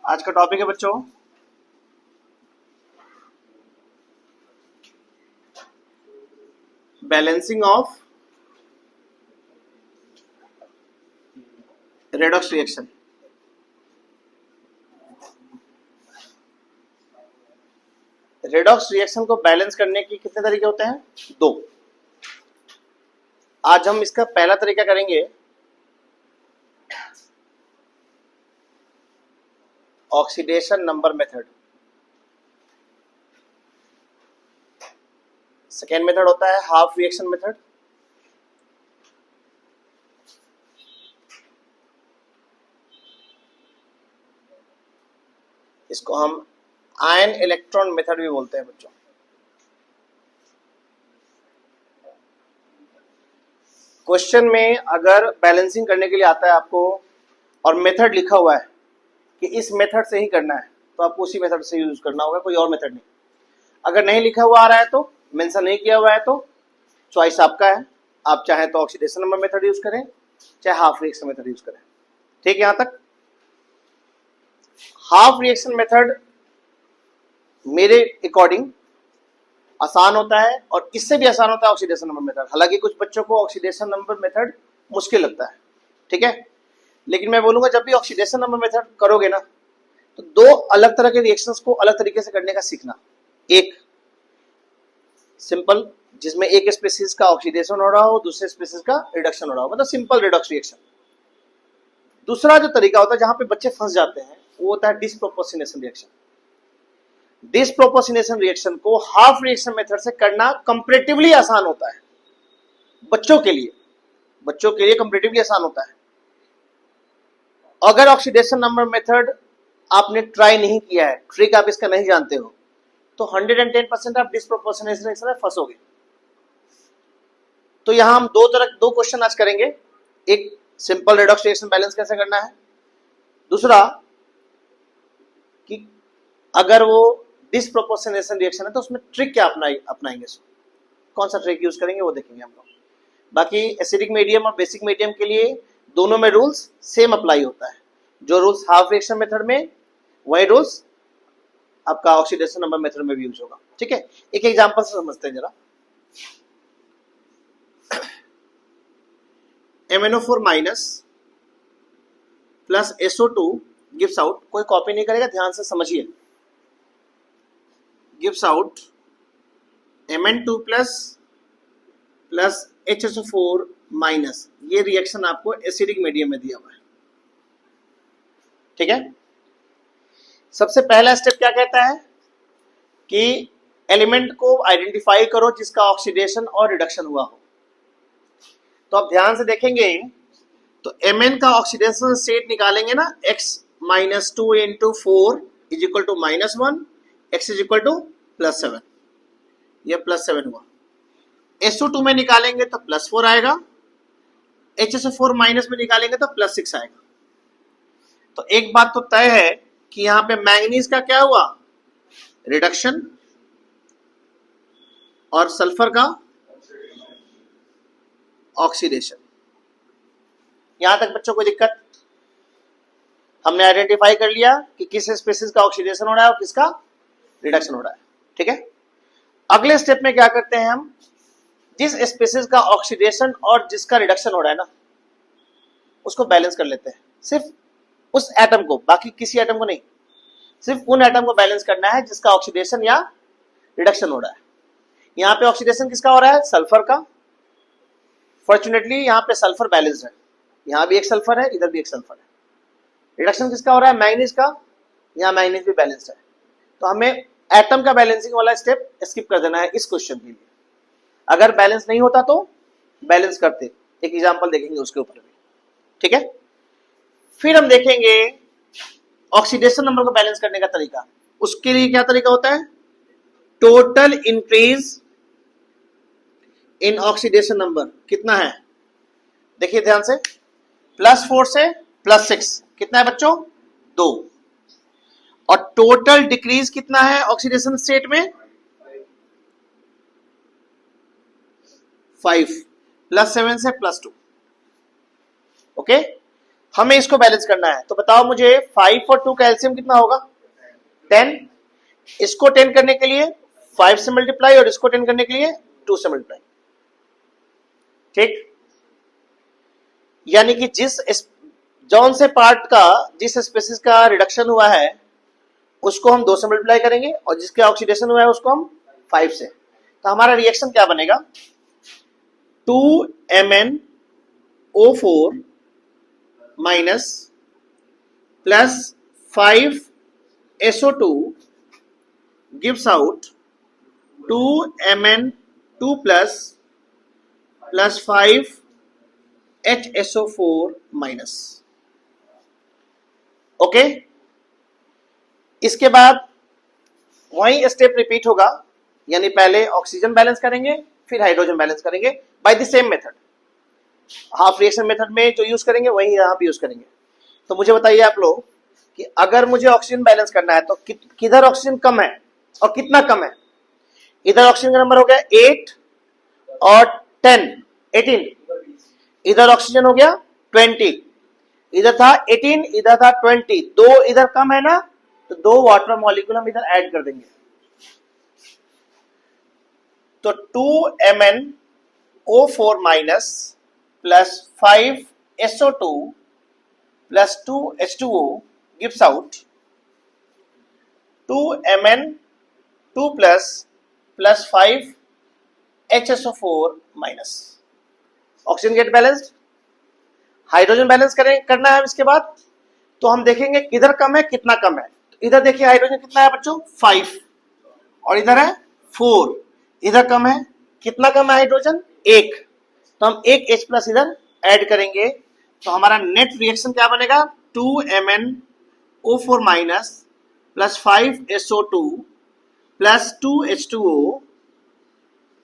आज का टॉपिक है बच्चों balancing of redox reaction. Redox reaction को बैलेंस करने के कितने तरीके होते हैं? दो। आज हम इसका पहला तरीका करेंगे oxidation number method. Second method होता है हाफ रिएक्शन मेथड। इसको हम आयन इलेक्ट्रॉन मेथड भी बोलते हैं बच्चों। क्वेश्चन में अगर बैलेंसिंग करने के लिए आता है आपको और मेथड लिखा हुआ है कि इस मेथड से ही करना है तो आपको उसी मेथड से यूज करना होगा, कोई और मेथड नहीं। अगर नहीं लिखा हुआ आ रहा है तो मेंशन नहीं किया हुआ है तो चॉइस आपका है। आप चाहे तो ऑक्सीडेशन नंबर मेथड यूज करें, चाहे हाफ रिएक्शन मेथड यूज करें। ठीक है, यहां तक। हाफ रिएक्शन मेथड मेरे अकॉर्डिंग आसान होता है और इससे भी आसान होता है ऑक्सीडेशन नंबर मेथड। हालांकि कुछ बच्चों को ऑक्सीडेशन नंबर मेथड मुश्किल लगता है, ठीक है, लेकिन मैं बोलूंगा जब भी ऑक्सीडेशन नंबर मेथड करोगे ना तो दो अलग तरह के रिएक्शंस को अलग तरीके से करने का सीखना। एक सिंपल जिसमें एक स्पीशीज का ऑक्सीडेशन हो रहा हो, दूसरे स्पीशीज का रिडक्शन हो रहा हो, मतलब सिंपल रिडॉक्स रिएक्शन। दूसरा जो तरीका होता है जहां पे बच्चे फंस जाते हैं वो होता है डिसप्रोपोर्शनेशन रिएक्शन। डिसप्रोपोर्शनेशन रिएक्शन को हाफ रिएक्शन मेथड से करना कंपैरेटिवली आसान होता है बच्चों के लिए कंपैरेटिवली आसान होता है। अगर ऑक्सीडेशन नंबर मेथड आपने ट्राई नहीं किया है, ट्रिक आप इसका नहीं जानते हो, तो 110% आप डिसप्रोपोर्शनेशन रिएक्शन में फंसोगे। तो यहां हम दो क्वेश्चन आज करेंगे। एक सिंपल रेडॉक्स रिएक्शन बैलेंस कैसे करना है, दूसरा कि अगर वो डिसप्रोपोर्शनेशन रिएक्शन है तो उसमें ट्रिक क्या अपनाएंगे, कौन सा ट्रिक यूज करेंगे वो देखेंगे हम लोग। बाकी एसिडिक मीडियम और बेसिक मीडियम के लिए दोनों में रूल्स सेम अप्लाई होता है। जो रूल्स हाफ रिएक्शन मेथड में वही रूल्स आपका ऑक्सीडेशन नंबर मेथड में भी यूज होगा। ठीक है, एक एग्जांपल से समझते हैं जरा। MnO4 minus plus SO2 gives out, कोई कॉपी नहीं करेगा, ध्यान से समझिए। Gives out Mn2 plus plus HSO4 minus. ये रिएक्शन आपको एसिडिक मीडियम में दिया हुआ है, ठीक है। सबसे पहला स्टेप क्या कहता है कि एलिमेंट को आइडेंटिफाई करो जिसका ऑक्सीडेशन और रिडक्शन हुआ हो। तो आप ध्यान से देखेंगे तो Mn का ऑक्सीडेशन स्टेट निकालेंगे ना, x minus 2 into 4 is equal to -1, x is equal to +7। यह +7 हुआ। SO2 में निकालेंगे तो +4 आएगा, HSO4 माइनस में निकालेंगे तो +6 आएगा। तो एक बात तो तय है कि यहां पे मैंगनीज का क्या हुआ, रिडक्शन, और सल्फर का ऑक्सीडेशन। यहां तक बच्चों को दिक्कत? हमने आइडेंटिफाई कर लिया कि किस स्पीशीज का ऑक्सीडेशन हो रहा है और किसका रिडक्शन हो रहा है, ठीक है। अगले स्टेप में क्या करते हैं हम, जिस स्पीशीज का ऑक्सीडेशन और जिसका रिडक्शन हो रहा है ना उसको बैलेंस कर लेते हैं। सिर्फ उस एटम को, बाकी किसी एटम को नहीं, सिर्फ उन एटम को बैलेंस करना है जिसका ऑक्सीडेशन या रिडक्शन हो रहा है। यहां पे ऑक्सीडेशन किसका हो रहा है, सल्फर का। फॉर्चुनेटली यहां पे सल्फर बैलेंस है, यहां भी एक सल्फर है, इधर भी एक सल्फर है। रिडक्शन किसका हो रहा है, मैंगनीज का, यहां मैंगनीज भी बैलेंस्ड है। तो हमें एटम का बैलेंसिंग वाला स्टेप स्किप कर देना है इस क्वेश्चन के लिए। अगर बैलेंस नहीं होता तो बैलेंस करते, एक एग्जांपल देखेंगे उसके ऊपर भी, ठीक है। फिर हम देखेंगे ऑक्सीडेशन नंबर को बैलेंस करने का तरीका। उसके लिए क्या तरीका होता है, total increase in oxidation number कितना है, देखिए ध्यान से, +4 से +6 कितना है बच्चों, 2। और टोटल डिक्रीज कितना है ऑक्सीडेशन स्टेट में, 5, +7 से +2, ओके। हमें इसको बैलेंस करना है, तो बताओ मुझे 5 और 2 का एलसीएम कितना होगा? 10। इसको 10 करने के लिए 5 से मल्टीप्लाई और इसको 10 करने के लिए 2 से मल्टीप्लाई। ठीक, यानी कि जौन से पार्ट का, जिस स्पेसिस का रिडक्शन हुआ है उसको हम 2 से मल्टीप्लाई करेंगे और जिसके ऑक्सीडेशन हुआ है उसको हम 5 से। तो हमारा रिएक्शन क्या बनेगा? 2MnO4 minus plus 5SO2 gives out 2Mn2 plus 5HSO4 minus. Okay, इसके बाद वही स्टेप रिपीट होगा, यानी पहले ऑक्सीजन बैलेंस करेंगे फिर हाइड्रोजन बैलेंस करेंगे by the same method. Half reaction method में जो यूज करेंगे वही यहां भी यूज करेंगे। तो मुझे बताइए आप लोग कि अगर मुझे ऑक्सीजन बैलेंस करना है तो किधर ऑक्सीजन कम है और कितना कम है? इधर ऑक्सीजन का नंबर हो गया 8 और 10, 18। इधर ऑक्सीजन हो गया 20, इधर था 18, इधर था 20, दो इधर कम है ना, तो 2 वाटर मॉलिक्यूल हम इधर ऐड कर देंगे। तो 2MnO4 minus plus 5SO2 plus 2H2O gives out 2Mn2 plus 5HSO4 minus. Oxygen get balanced. Hydrogen balance करना है इसके बाद, तो हम देखेंगे किधर कम है कितना कम है। तो इधर देखिए हाइड्रोजन कितना है बच्चों? 5 और इधर है 4। इधर कम है, कितना कम है हाइड्रोजन? 1। तो हम एक H प्लस इधर ऐड करेंगे, तो हमारा नेट रिएक्शन क्या बनेगा? 2MnO4 minus plus 5SO2 plus 2H2O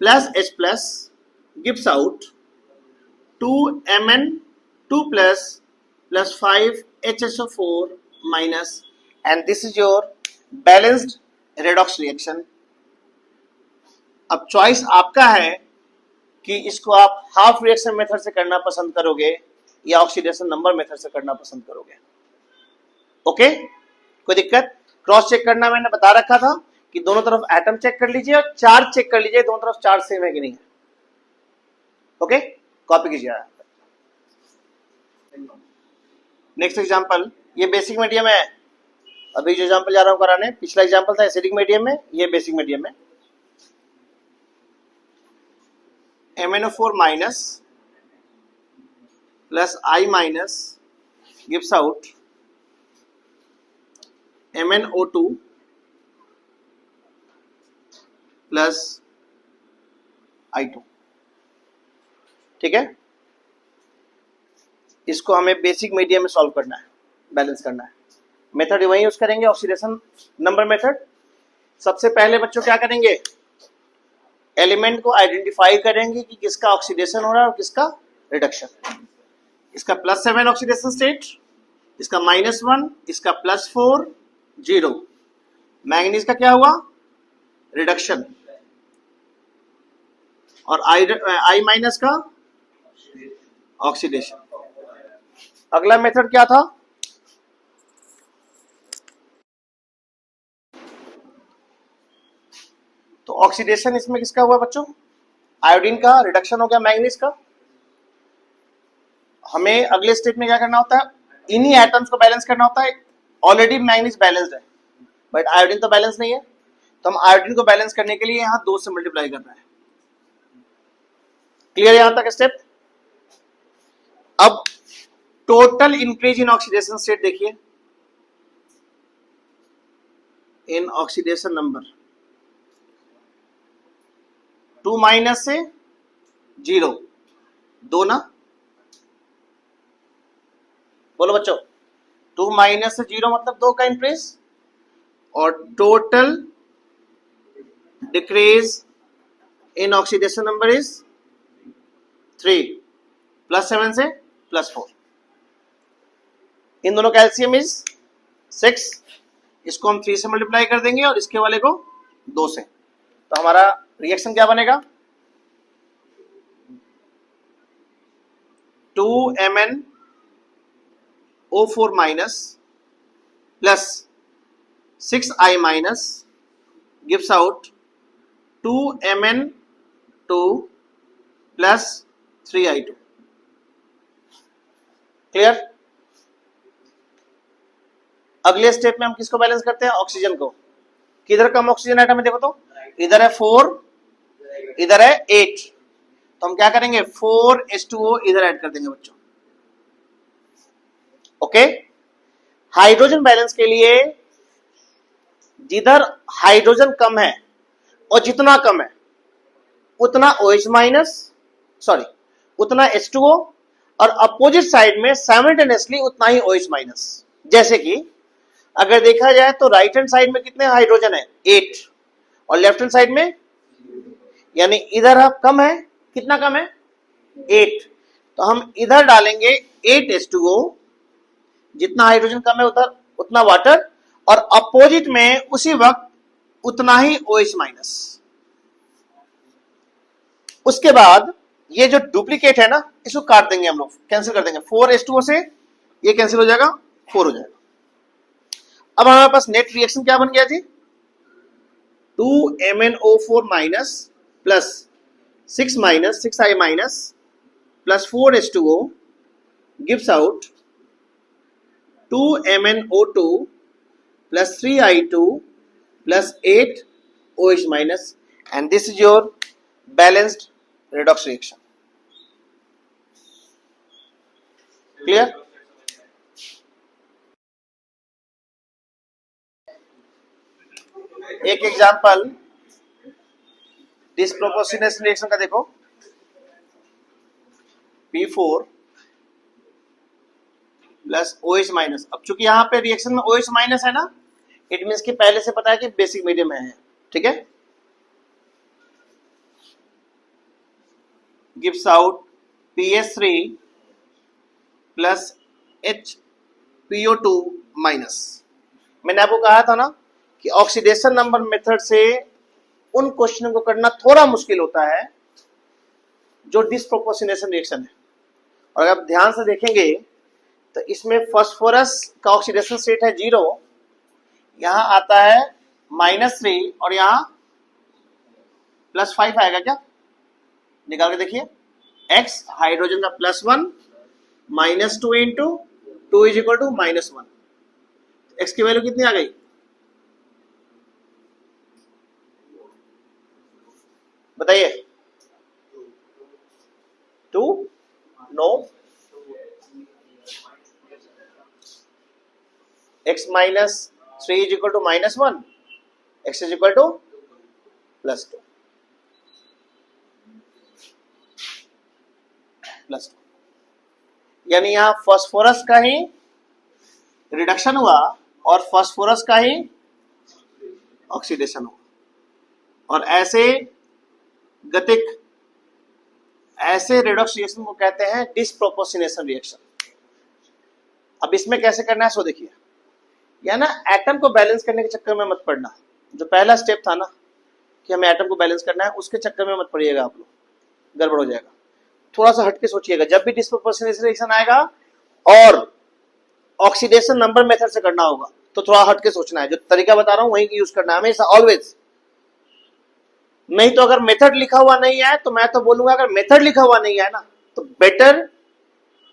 plus H plus gives out 2Mn2 plus 5HSO4 minus, and this is your balanced redox reaction। अब चॉइस आपका है कि इसको आप हाफ रिएक्शन मेथड से करना पसंद करोगे या ऑक्सीडेशन नंबर मेथड से करना पसंद करोगे। ओके, कोई दिक्कत? क्रॉस चेक करना मैंने बता रखा था कि दोनों तरफ एटम चेक कर लीजिए और चार्ज चेक कर लीजिए, दोनों तरफ चार्ज सेम है कि नहीं है। ओके, कॉपी कीजिए। नेक्स्ट एग्जांपल, ये बेसिक मीडियम है। अभी जो एग्जांपल जा रहा हूं कराने, पिछला एग्जांपल था एसिडिक मीडियम में, ये बेसिक मीडियम में। MnO4 minus plus I minus gives out MnO2 plus I2। ठीक है, इसको हमें बेसिक मीडियम में सॉल्व करना है, बैलेंस करना है। मेथड वही यूज करेंगे, ऑक्सीडेशन नंबर मेथड। सबसे पहले बच्चों क्या करेंगे? एलिमेंट को आइडेंटिफाई करेंगे कि किसका ऑक्सीडेशन हो रहा है और किसका रिडक्शन। इसका +7 ऑक्सीडेशन स्टेट, इसका -1, इसका +4, 0। मैंगनीज का क्या हुआ? रिडक्शन। और I माइनस का ऑक्सीडेशन। अगला मेथड क्या था? तो ऑक्सीडेशन इसमें किसका हुआ बच्चों? आयोडीन का। रिडक्शन हो गया मैंगनीज का। हमें अगले स्टेप में क्या करना होता है? इन्हीं एटम्स को बैलेंस करना होता है। ऑलरेडी मैंगनीज बैलेंस्ड है बट आयोडीन तो बैलेंस नहीं है, तो हम आयोडीन को बैलेंस करने के लिए यहां 2 से मल्टीप्लाई कर रहे हैं। क्लियर यहां तक स्टेप? अब total increase in oxidation state देखिए, इन ऑक्सीडेशन नंबर 2 माइनस से 0, 2 ना, बोलो बच्चों। 2 माइनस से 0 मतलब 2 का इंक्रीज, और total decrease in oxidation number is 3, +7 से +4। इन दोनों का एलसीएम इज 6। इसको हम 3 से मल्टीप्लाई कर देंगे और इसके वाले को 2 से। तो हमारा रिएक्शन क्या बनेगा? 2Mn O4 minus plus 6I minus gives out 2Mn2 plus 3I2। Clear? अगले स्टेप में हम किसको बैलेंस करते हैं? ऑक्सीजन को। किधर कम ऑक्सीजन आइटम है? देखो तो, इधर है 4, इधर है 8, तो हम क्या करेंगे? 4H2O इधर ऐड कर देंगे बच्चों। ओके, हाइड्रोजन बैलेंस के लिए जिधर हाइड्रोजन कम है और जितना कम है उतना OH माइनस, सॉरी उतना H2O, और अपोजिट साइड में साइमल्टेनियसली उतना ही OH माइनस। जैसे कि अगर देखा जाए तो राइट हैंड साइड में कितने हाइड्रोजन है? 8, और लेफ्ट हैंड साइड में, यानी इधर कम है, कितना कम है? 8, तो हम इधर डालेंगे 8H2O, जितना हाइड्रोजन कम है उधर उतना वाटर, और अपोजिट में उसी वक्त उतना ही OH माइनस। उसके बाद ये जो डुप्लीकेट है ना, इसको काट देंगे हम लोग, कैंसिल कर देंगे। 4H2O से ये कैंसिल हो जाएगा, 4 हो जाएगा। अब हमारे पास नेट रिएक्शन क्या बन गया जी? 2MnO4 minus plus 6I minus plus 4H2O gives out 2MnO2 plus 3I2 plus 8OH minus, and this is your balanced redox reaction. Clear? एक एग्जांपल डिस्प्रोपोर्शनेशन रिएक्शन का देखो, P4 प्लस OH माइनस। अब चूंकि यहाँ पे रिएक्शन में OH minus है ना, इट मीन्स कि पहले से पता है कि बेसिक मीडियम में है, ठीक है। Gives out PS3 plus HPO2 minus. मैंने आपको कहा था ना कि ऑक्सीडेशन नंबर मेथड से उन क्वेश्चन को करना थोड़ा मुश्किल होता है जो डिस्प्रोपोर्शनेशन रिएक्शन है। और अगर आप ध्यान से देखेंगे तो इसमें फास्फोरस का ऑक्सीडेशन स्टेट है 0, यहां आता है -3 और यहां +5 आएगा। क्या निकाल के देखिए, X हाइड्रोजन का +1 -2 into 2 is equal to -1। X की वैल्यू कितनी आ गई? बताइए, 2, no, X -3 is equal to -1, X is equal to +2 +2, यानी यहां फास्फोरस का ही रिडक्शन हुआ और फास्फोरस का ही ऑक्सीडेशन हुआ। और ऐसे गतिक, ऐसे रेडॉक्स रिएक्शन को कहते हैं डिस्प्रोपोर्शनेशन रिएक्शन। अब इसमें कैसे करना है सो देखिए, या ना एटम को बैलेंस करने के चक्कर में मत पड़ना। जो पहला स्टेप था ना कि हमें एटम को बैलेंस करना है, उसके चक्कर में मत पड़िएगा आप लोग, गड़बड़ हो जाएगा। थोड़ा सा हटके सोचिएगा, जब भी डिस्प्रोपोर्शनेशन रिएक्शन आएगा और ऑक्सीडेशन नंबर मेथड से करना होगा तो थोड़ा हटके सोचना है। जो तरीका बता रहा हूं वही यूज करना है हमेशा, ऑलवेज। नहीं तो अगर मेथड लिखा हुआ नहीं है तो मैं तो बोलूंगा, अगर मेथड लिखा हुआ नहीं है ना तो बेटर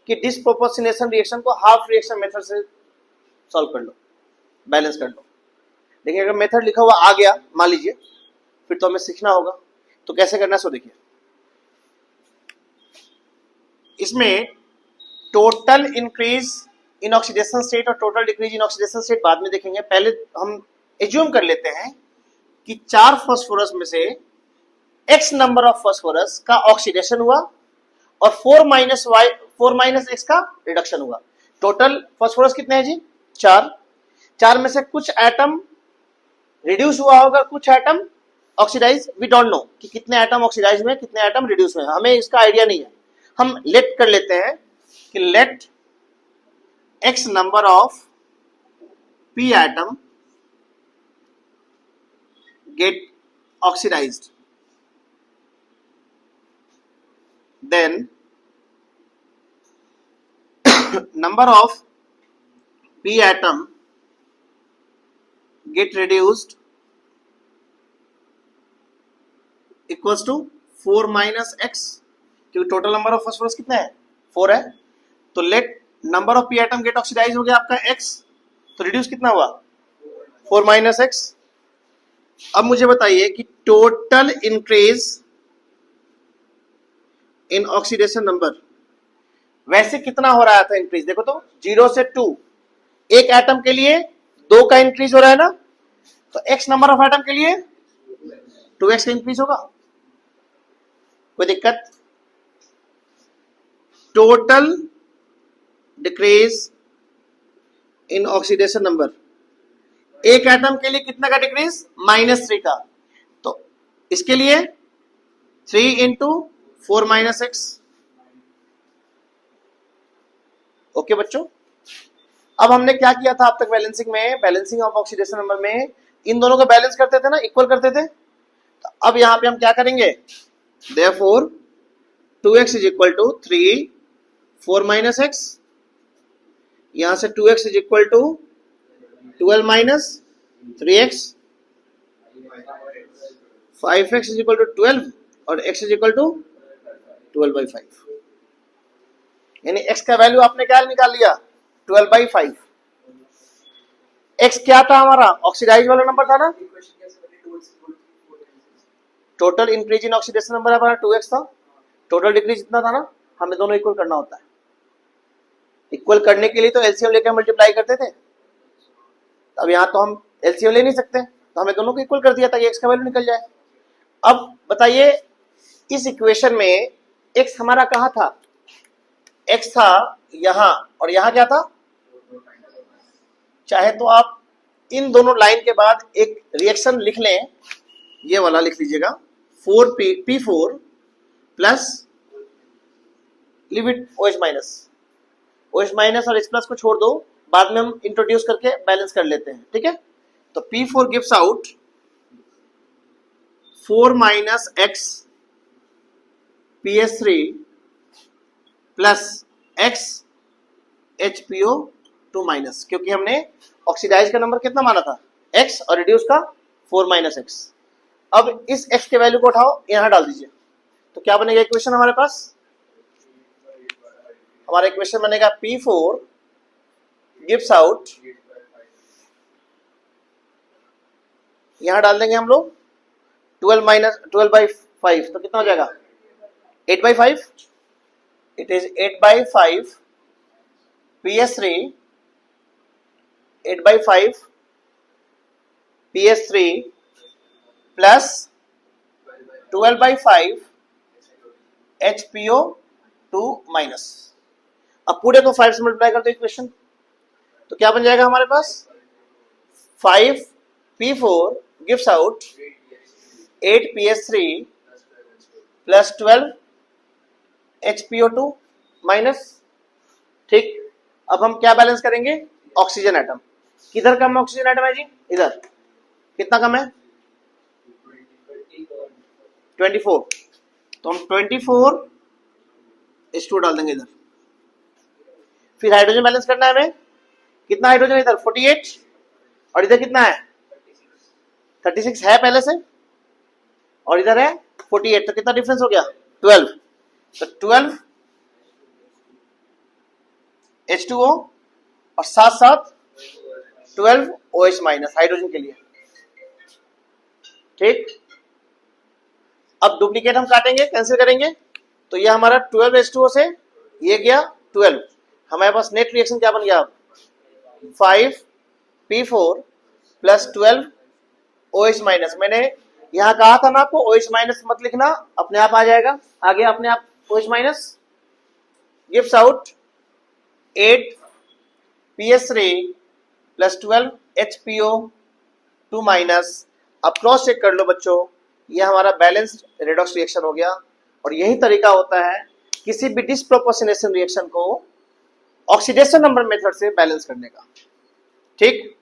कि डिस्प्रोपोर्शनेशन रिएक्शन को हाफ रिएक्शन मेथड से सॉल्व कर लो, बैलेंस कर लो। देखिए अगर मेथड लिखा हुआ आ गया मान लीजिए, फिर तो हमें सीखना होगा। तो कैसे करना है सो देखिए, इसमें total increase in oxidation state और total decrease in oxidation state बाद में देखेंगे। पहले हम एज्यूम कर लेते हैं कि 4 फास्फोरस में से x नंबर ऑफ फास्फोरस का ऑक्सीडेशन हुआ और 4 - x का रिडक्शन हुआ। टोटल फास्फोरस कितने हैं जी? 4। 4 में से कुछ एटम रिड्यूस हुआ होगा, कुछ atom oxidize. We don't know कि कितने एटम ऑक्सीडाइज में, कितने एटम रिड्यूस हुए, हमें इसका आइडिया नहीं है। हम लेट कर लेते हैं कि let x number of p atom get oxidized, then number of P atom get reduced equals to 4 minus x, क्योंकि टोटल नंबर ऑफ फॉस्फोरस कितना है 4 है, तो let number of p atom get oxidize हो गया आपका x, तो reduce कितना हुआ 4 माइनस x। अब मुझे बताइए कि total increase in oxidation number वैसे कितना हो रहा था इंक्रीज, देखो तो 0 से 2, एक एटम के लिए 2 का इंक्रीज हो रहा है ना, तो x नंबर ऑफ एटम के लिए 2x का इंक्रीज होगा, कोई दिक्कत। Total decrease in oxidation number, एक एटम के लिए कितना का डिक्रीज -3 का, तो इसके लिए 3 इंटू 4 माइनस एक्स। ओके बच्चों, अब हमने क्या किया था अब तक बैलेंसिंग में, बैलेंसिंग ऑफ ऑक्सीडेशन नंबर में इन दोनों को बैलेंस करते थे ना, इक्वल करते थे, तो अब यहां पे हम क्या करेंगे, therefore 2x is equal to 3 4 minus x, यहां से 2x is equal to 12 minus 3x, 5x is equal to 12 और x इज इक्वल टू 12/5, यानी x का वैल्यू आपने क्या निकाल लिया 12/5। x क्या था हमारा, ऑक्सीडाइज वाला नंबर था ना, total increase in oxidation number हमारा 2x था, टोटल डिक्रीज इतना था ना, हमें दोनों इक्वल करना होता है। इक्वल करने के लिए तो एलसीएम लेकर मल्टीप्लाई करते थे, अब यहां तो हम एलसीएम ले नहीं सकते, तो हमें दोनों को इक्वल कर दिया ताकि x का वैल्यू निकल जाए। अब बताइए इस इक्वेशन में x हमारा कहां था, x था यहां और यहां क्या था, चाहे तो आप इन दोनों लाइन के बाद एक रिएक्शन लिख लें, ये वाला लिख लीजिएगा 4p4 plus live it OH minus और H प्लस को छोड़ दो, बाद में हम इंट्रोड्यूस करके बैलेंस कर लेते हैं, ठीक है। तो P4 gives out 4 minus x PS3 plus x HPO2 minus, क्योंकि हमने ऑक्सीडाइज का नंबर कितना माना था x और रिड्यूस का 4 माइनस x। अब इस x के वैल्यू को उठाओ यहां डाल दीजिए, तो क्या बनेगा इक्वेशन हमारे पास, हमारा इक्वेशन बनेगा P4 गिव्स आउट, यहां डाल देंगे हम लोग 12/5, तो कितना हो जाएगा 8/5, it is 8/5 PS3 8/5 PS3 plus 12/5 HPO2 minus. अब पूरे को 5 से मल्टीप्लाई करते इक्वेशन, तो क्या बन जाएगा हमारे पास 5p4 gives out 8PS3 plus 12 HPO2 minus, ठीक। अब हम क्या बैलेंस करेंगे, ऑक्सीजन एटम, किधर कम ऑक्सीजन एटम है जी, इधर कितना कम है 24, तो हम 24 H2 डाल देंगे इधर। फिर हाइड्रोजन बैलेंस करना है हमें, कितना हाइड्रोजन इधर 48 और इधर कितना है 36 है पहले से, और इधर है 48, तो कितना डिफरेंस हो गया 12, तो 12 H2O और साथ साथ 12 OH माइनस हाइड्रोजन के लिए, ठीक। अब डुप्लीकेट हम काटेंगे, कैंसिल करेंगे, तो ये हमारा 12 H2O से ये गया 12, हमारे पास नेट रिएक्शन क्या बन गया, 5p4 प्लस 12 OH माइनस। मैंने यहां कहा था ना आपको OH माइनस मत लिखना, अपने आप आ जाएगा, आ गया अपने आप OH minus, gives out 8PS3 plus 12 HPO2 minus. अब क्रॉस चेक कर लो बच्चों, ये हमारा बैलेंस्ड रेडॉक्स रिएक्शन हो गया, और यही तरीका होता है किसी भी डिस्प्रोपोर्शनेशन रिएक्शन को ऑक्सीडेशन नंबर मेथड से बैलेंस करने का, ठीक।